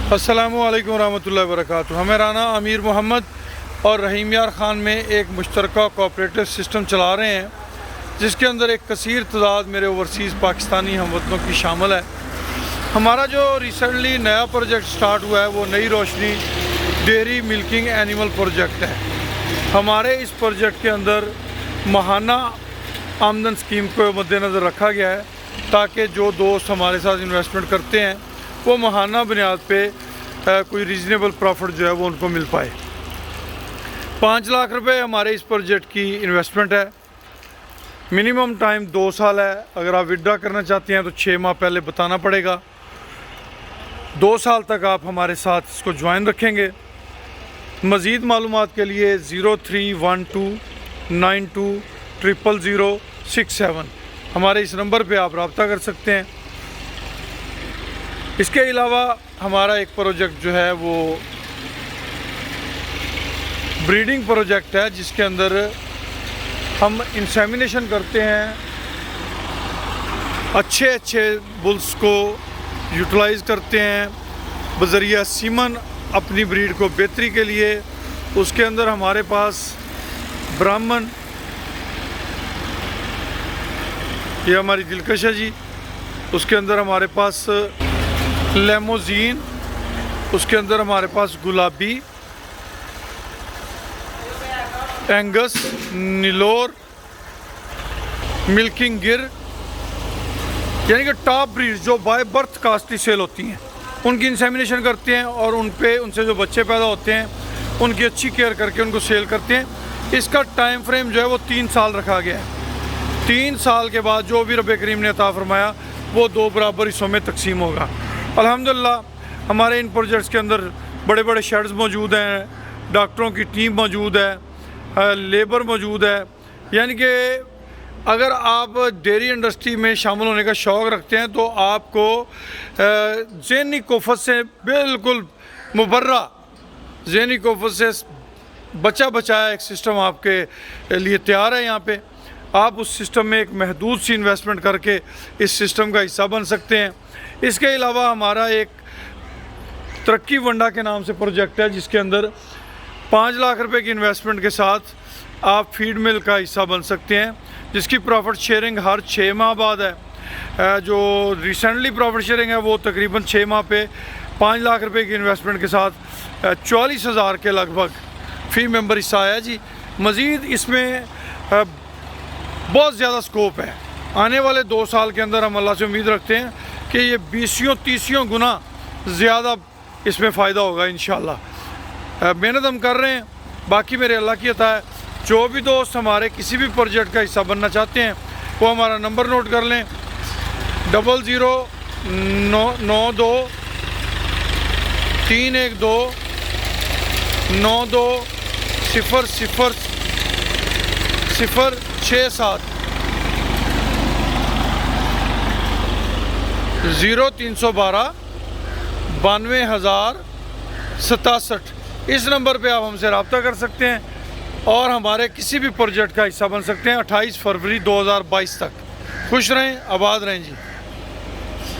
अस्सलामुअलैकुम रहमतुल्लाहि व बरकातुहू। हमें राना अमीर मोहम्मद और रहीम यार ख़ान में एक मुश्तरका कोऑपरेटिव सिस्टम चला रहे हैं, जिसके अंदर एक कसीर तादाद मेरे ओवरसीज़ पाकिस्तानी हमवतनों की शामिल है। हमारा जो रिसेंटली नया प्रोजेक्ट स्टार्ट हुआ है वो Nai Roshni dairy milking animal project है। हमारे इस प्रोजेक्ट के अंदर माहाना आमदन स्कीम को मद्देनज़र रखा गया है ताकि जो दोस्त हमारे साथ इन्वेस्टमेंट करते हैं वो माहाना बुनियाद पे कोई रीज़नेबल प्रॉफिट जो है वो उनको मिल पाए। 5 लाख रुपए हमारे इस प्रोजेक्ट की इन्वेस्टमेंट है। मिनिमम टाइम 2 साल है। अगर आप विड्रा करना चाहते हैं तो 6 माह पहले बताना पड़ेगा। 2 साल तक आप हमारे साथ इसको ज्वाइन रखेंगे। मज़ीद मालूमात के लिए 031292000067 हमारे इस नंबर पे आप रब्ता कर सकते हैं। इसके अलावा हमारा एक प्रोजेक्ट जो है वो ब्रीडिंग प्रोजेक्ट है, जिसके अंदर हम इंसेमिनेशन करते हैं, अच्छे बुल्स को यूटिलाइज़ करते हैं बज़रिया सीमन अपनी ब्रीड को बेहतरी के लिए। उसके अंदर हमारे पास ब्राह्मण, ये हमारी दिलकश है जी। उसके अंदर हमारे पास लेमोजीन, उसके अंदर हमारे पास गुलाबी, एंगस, नीलोर, मिल्किंग गिर, यानी कि टॉप ब्रीड जो बाय बर्थ कास्टली सेल होती हैं, उनकी इंसेमिनेशन करते हैं और उनसे जो बच्चे पैदा होते हैं उनकी अच्छी केयर करके उनको सेल करते हैं। इसका टाइम फ्रेम जो है वो 3 साल रखा गया है। 3 साल के बाद जो भी रब करीम ने अता फरमाया वो 2 बराबर हिस्सों में तकसीम होगा। अल्हम्दुलिल्लाह हमारे इन प्रोजेक्ट्स के अंदर बड़े बड़े शेड्स मौजूद हैं, डॉक्टरों की टीम मौजूद है, लेबर मौजूद है। यानी कि अगर आप डेयरी इंडस्ट्री में शामिल होने का शौक़ रखते हैं तो आपको ज़हनी कोफत से बिल्कुल मुबर्रा, ज़हनी कोफत से बचाया एक सिस्टम आपके लिए तैयार है। यहाँ पे आप उस सिस्टम में एक महदूद सी इन्वेस्टमेंट करके इस सिस्टम का हिस्सा बन सकते हैं। इसके अलावा हमारा एक तरक्की वंडा के नाम से प्रोजेक्ट है, जिसके अंदर 5 लाख रुपए की इन्वेस्टमेंट के साथ आप फीड मिल का हिस्सा बन सकते हैं, जिसकी प्रॉफिट शेयरिंग हर 6 माह बाद है। जो रिसेंटली प्रॉफिट शेयरिंग है वो तकरीबन 6 माह पे 5 लाख रुपए की इन्वेस्टमेंट के साथ 44,000 के लगभग फ़ी मेंबर हिस्सा आया जी। मज़ीद इसमें बहुत ज़्यादा स्कोप है। आने वाले 2 साल के अंदर हम अल्लाह से उम्मीद रखते हैं कि ये 20-30 गुना ज़्यादा इसमें फ़ायदा होगा इंशाअल्लाह। मेहनत हम कर रहे हैं, बाकी मेरे अल्लाह की अता है। जो भी दोस्त हमारे किसी भी प्रोजेक्ट का हिस्सा बनना चाहते हैं वो हमारा नंबर नोट कर लें, 0092-312-92000067 0312-92,067। इस नंबर पे आप हमसे रब्ता कर सकते हैं और हमारे किसी भी प्रोजेक्ट का हिस्सा बन सकते हैं 28 फरवरी 2022 तक। खुश रहें, आबाद रहें जी।